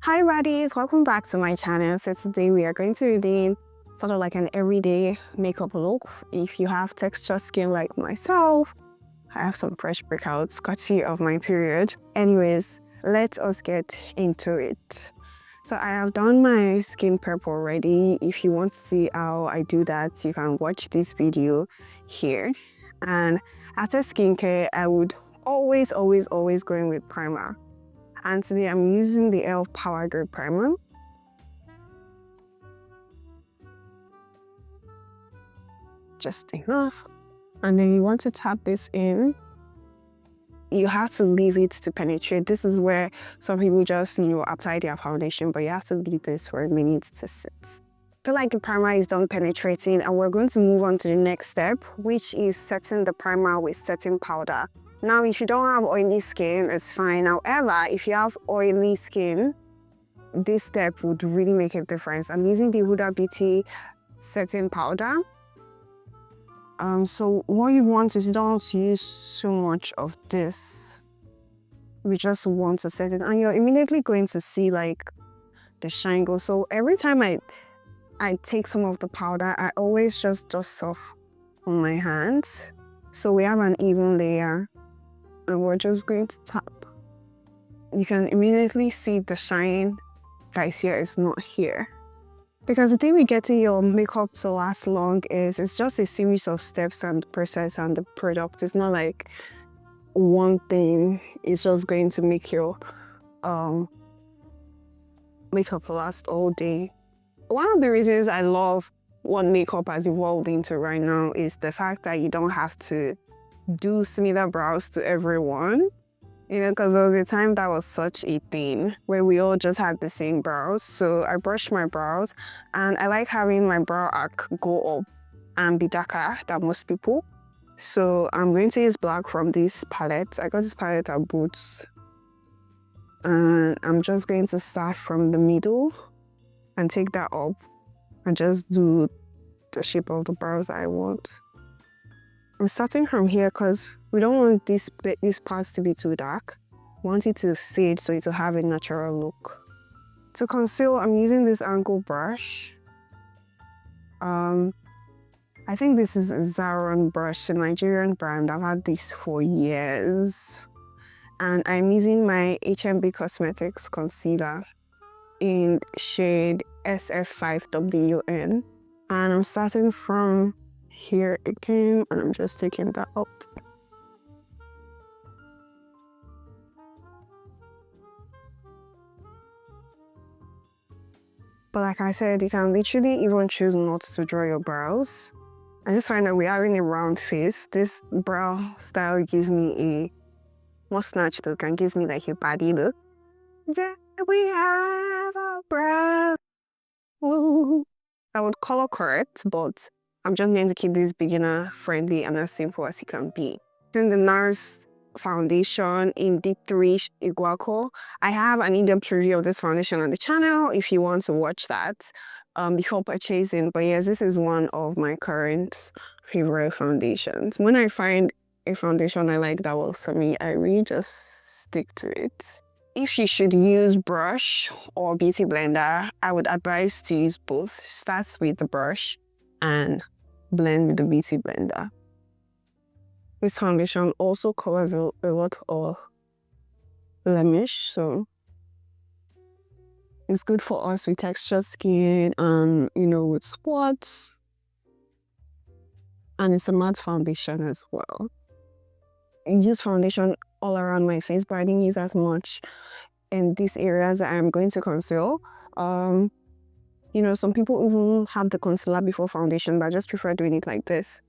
Hi Baddies, welcome back to my channel. So today we are going to be doing sort of like an everyday makeup look. If you have texture skin like myself, I have some fresh breakouts courtesy of my period. Anyways, let us get into it. So I have done my skin prep already. If you want to see how I do that, you can watch this video here. And after skincare, I would always go in with primer. And today I'm using the e.l.f. Power Grip Primer. Just enough. And then you want to tap this in. You have to leave it to penetrate. This is where some people just, apply their foundation, but you have to leave this for a minute to sit. I feel like the primer is done penetrating, and we're going to move on to the next step, which is setting the primer with setting powder. Now, if you don't have oily skin, it's fine. However, if you have oily skin, this step would really make a difference. I'm using the Huda Beauty setting powder. So what you want is you don't want to use so much of this. We just want to set it, and you're immediately going to see like the shine go. So every time I take some of the powder, I always just dust off on my hands. So we have an even layer. And we're just going to tap. You can immediately see the shine that is here is not here. Because the thing with getting your makeup to last long is it's just a series of steps and the process and the product. It's not like one thing is just going to make your makeup last all day. One of the reasons I love what makeup has evolved into right now is the fact that you don't have to do similar brows to everyone, because there was a time that was such a thing where we all just had the same brows. So I brushed my brows, and I like having my brow arc go up and be darker than most people. So I'm going to use black from this palette. I got this palette at Boots, and I'm just going to start from the middle and take that up and just do the shape of the brows I want. I'm starting from here because we don't want these parts to be too dark. We want it to fade so it will have a natural look. To conceal, I'm using this angle brush. I think this is a Zaron brush, a Nigerian brand. I've had this for years. And I'm using my HMB Cosmetics concealer in shade SF5WN. And I'm starting from here again, and I'm just taking that up. But like I said, you can literally even choose not to draw your brows. I just find that we're having a round face. This brow style gives me a mustache look and gives me like a baddie look. We have a brow. Ooh. I would color correct, but I'm just going to keep this beginner friendly and as simple as it can be. Then the NARS foundation in D3 Iguaco. I have an in-depth review of this foundation on the channel if you want to watch that before purchasing. But yes, this is one of my current favorite foundations. When I find a foundation I like that works for me, I really just stick to it. If you should use brush or beauty blender, I would advise to use both. Start with the brush and blend with the beauty blender. This foundation also covers a lot of blemish, so it's good for us with textured skin and, with spots. And it's a matte foundation as well. I use foundation all around my face, but I didn't use as much in these areas that I'm going to conceal. Some people even have the concealer before foundation, but I just prefer doing it like this.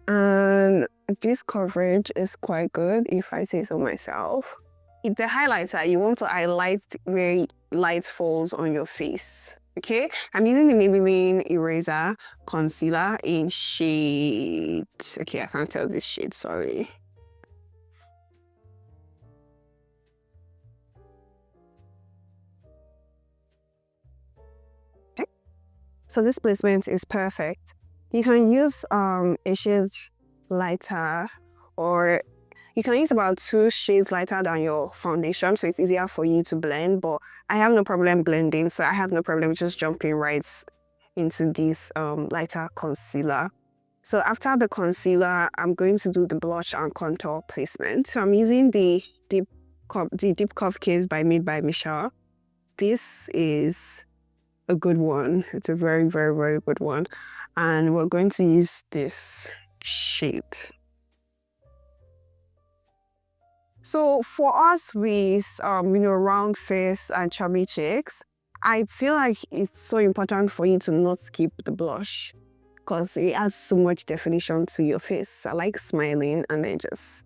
And this coverage is quite good, if I say so myself. If the highlighter, you want to highlight where light falls on your face. Okay, I'm using the Maybelline Eraser Concealer in shade... Okay, I can't tell this shade, sorry. Okay, so this placement is perfect. You can use a shade lighter, or You can use about 2 shades lighter than your foundation, so it's easier for you to blend, but I have no problem blending, so I have no problem just jumping right into this lighter concealer. So after the concealer, I'm going to do the blush and contour placement. So I'm using the Deep Curve Case by Made by Michelle. This is a good one. It's a very, very, very good one. And we're going to use this shade. So for us with round face and chubby cheeks, I feel like it's so important for you to not skip the blush because it adds so much definition to your face. I like smiling and then just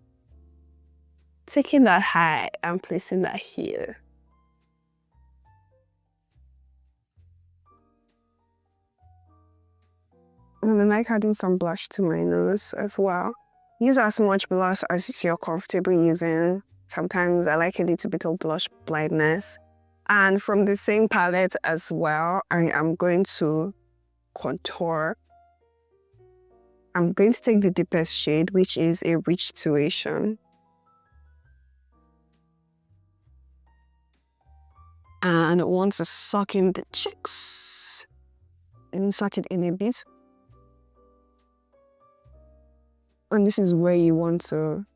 taking that high and placing that here. And I like adding some blush to my nose as well. Use as much blush as you're comfortable using. Sometimes I like a little bit of blush blindness. And from the same palette as well, I am going to contour. I'm going to take the deepest shade, which is a Rich Tuition. And I want to suck in the cheeks. And suck it in a bit. And this is where you want to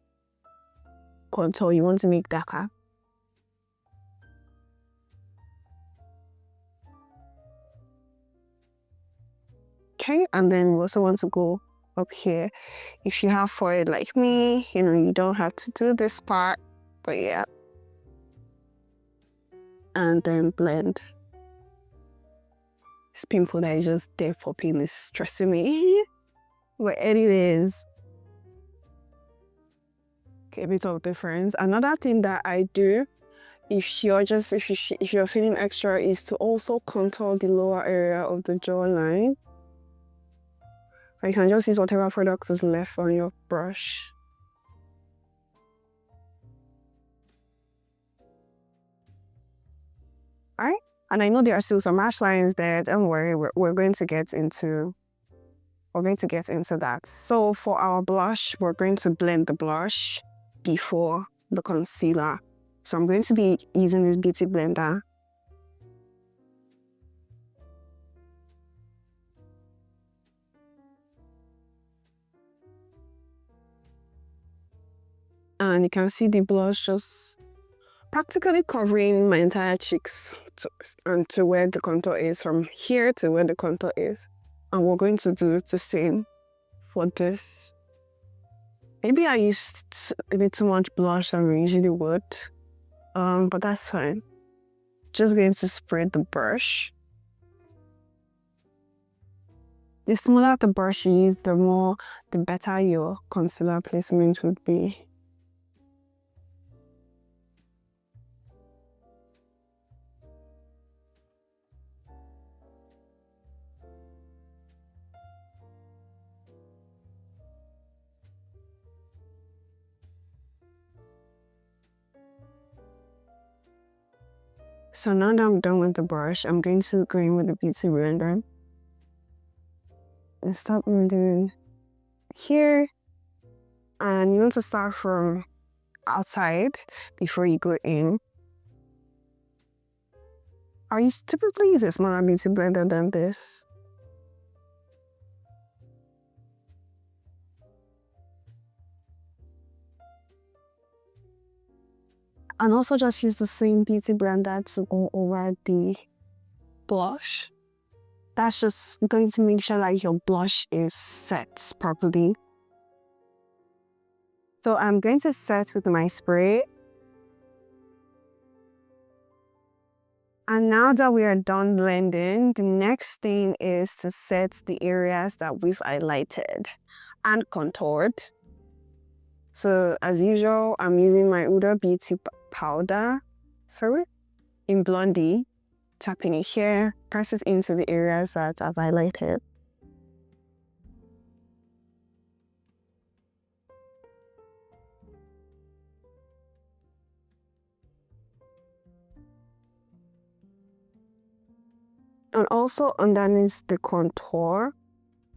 contour, you want to make darker. Okay, and then we also want to go up here. If you have forehead like me, you don't have to do this part, but yeah. And then blend. This pimple that is just there popping is stressing me. But anyways, a bit of difference. Another thing that I do if you're feeling extra is to also contour the lower area of the jawline. Or you can just use whatever product is left on your brush. Alright, and I know there are still some lash lines there. Don't worry, we're going to get into that. So for our blush, we're going to blend the blush before the concealer. So I'm going to be using this beauty blender. And you can see the blush just practically covering my entire cheeks to where the contour is, from here to where the contour is. And we're going to do the same for this. Maybe I used a bit too much blush than we usually would, but that's fine. Just going to spread the brush. The smaller the brush you use, the better your concealer placement would be. So now that I'm done with the brush, I'm going to go in with the beauty blender and start doing here. And you want to start from outside before you go in. I typically use a smaller beauty blender than this. And also just use the same beauty blender to go over the blush. That's just going to make sure that your blush is set properly. So I'm going to set with my spray. And now that we are done blending, the next thing is to set the areas that we've highlighted and contoured. So as usual, I'm using my Huda Beauty powder, in Blondie, tapping it here, press it into the areas that I've highlighted. And also underneath the contour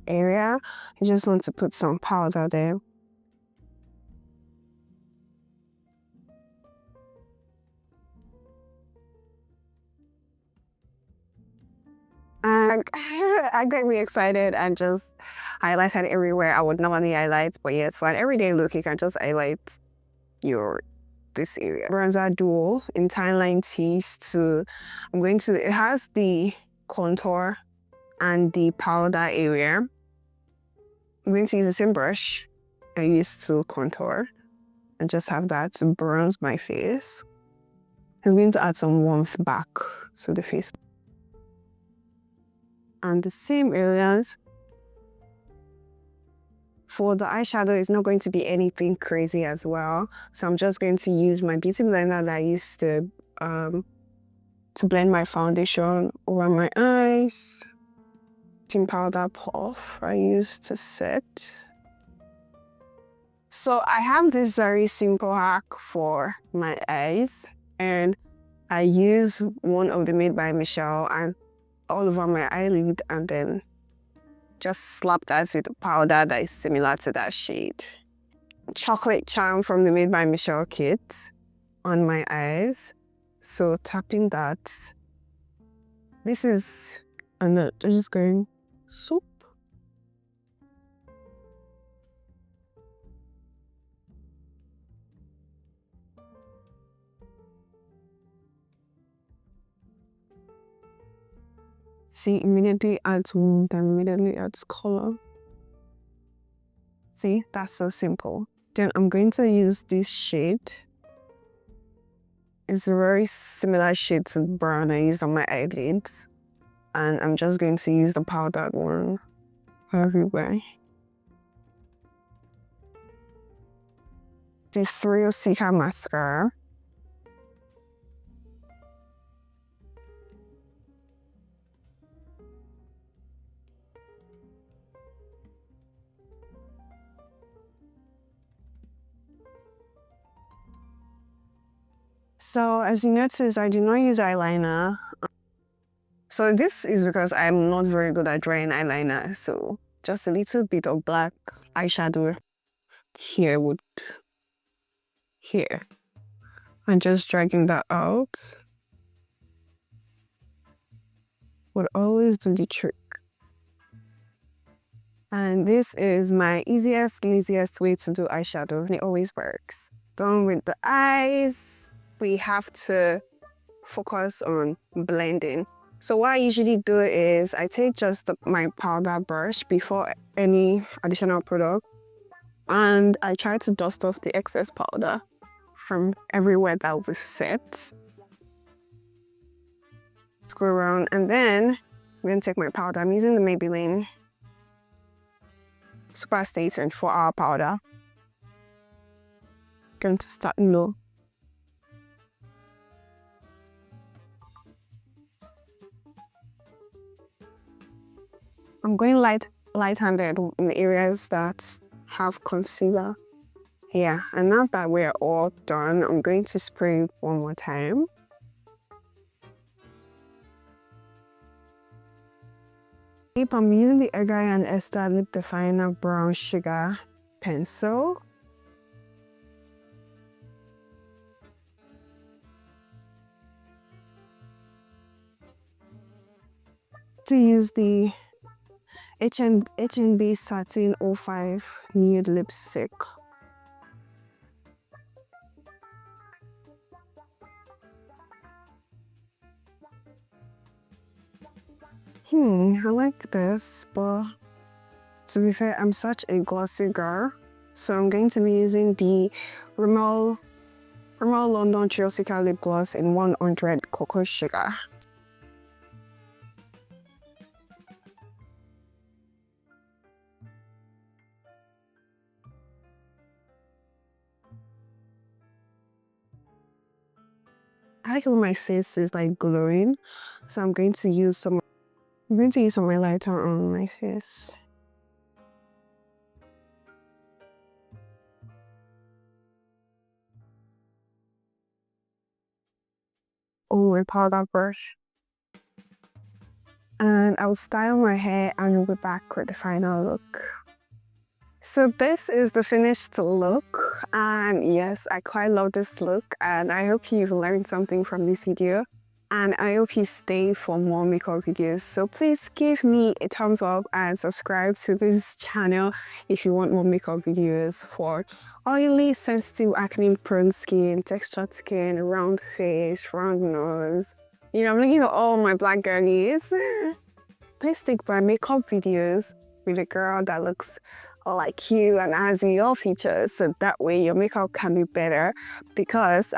area, you just want to put some powder there. and I got me excited and just highlighted everywhere I would normally highlight. But yes, for an everyday look, you can just highlight this area. Bronzer duo in Tan Line Tease it has the contour and the powder area. I'm going to use the same brush I used to contour and just have that to bronze my face. I'm going to add some warmth back to the face. And the same areas. For the eyeshadow, it's not going to be anything crazy as well. So I'm just going to use my beauty blender that I used to blend my foundation over my eyes. Tint powder puff I used to set. So I have this very simple hack for my eyes, and I use one of the Made by Michelle and all over my eyelid, and then just slap that with a powder that is similar to that shade. Chocolate Charm from the Made by Michelle kit on my eyes. So tapping that. This is, and I'm just going soup. See, immediately adds warmth and immediately adds color. See, that's so simple. Then I'm going to use this shade. It's a very similar shade to the brown I used on my eyelids. And I'm just going to use the powdered one everywhere. This Thrill Seeker mascara. So as you notice, I do not use eyeliner. So this is because I'm not very good at drawing eyeliner. So just a little bit of black eyeshadow here and just dragging that out would always do the trick. And this is my easiest, laziest way to do eyeshadow. It always works. Done with the eyes. We have to focus on blending. So what I usually do is I take just my powder brush before any additional product, and I try to dust off the excess powder from everywhere that we've set. Go around, and then I'm going to take my powder. I'm using the Maybelline Super Stay 24-hour powder. Going to start low. I'm going light-handed in the areas that have concealer. Yeah, and now that we're all done, I'm going to spray it one more time. I'm using the Egg and Esther Lip Definer Brown Sugar Pencil. To use the H&B Satin 05 Nude Lipstick. I like this, but to be fair, I'm such a glossy girl, so I'm going to be using the Rimmel London Thrill Seeker Lip Gloss in 100 Cocoa Sugar. I like when my face is like glowing, so I'm going to use some highlighter on my face. Oh, a powder brush. And I'll style my hair and we'll be back with the final look. So this is the finished look, and yes, I quite love this look, and I hope you've learned something from this video. And I hope you stay for more makeup videos. So please give me a thumbs up and subscribe to this channel if you want more makeup videos for oily, sensitive, acne-prone skin, textured skin, round face, round nose. You know, I'm looking at all my black girlies. Please stick by makeup videos with a girl that looks like you and has your features, so that way your makeup can be better, because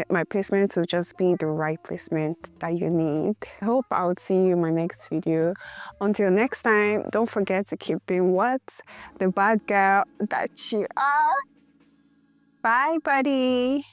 my placement will just be the right placement that you need. I hope I'll see you in my next video. Until next time, don't forget to keep being what? The bad girl that you are. Bye, buddy.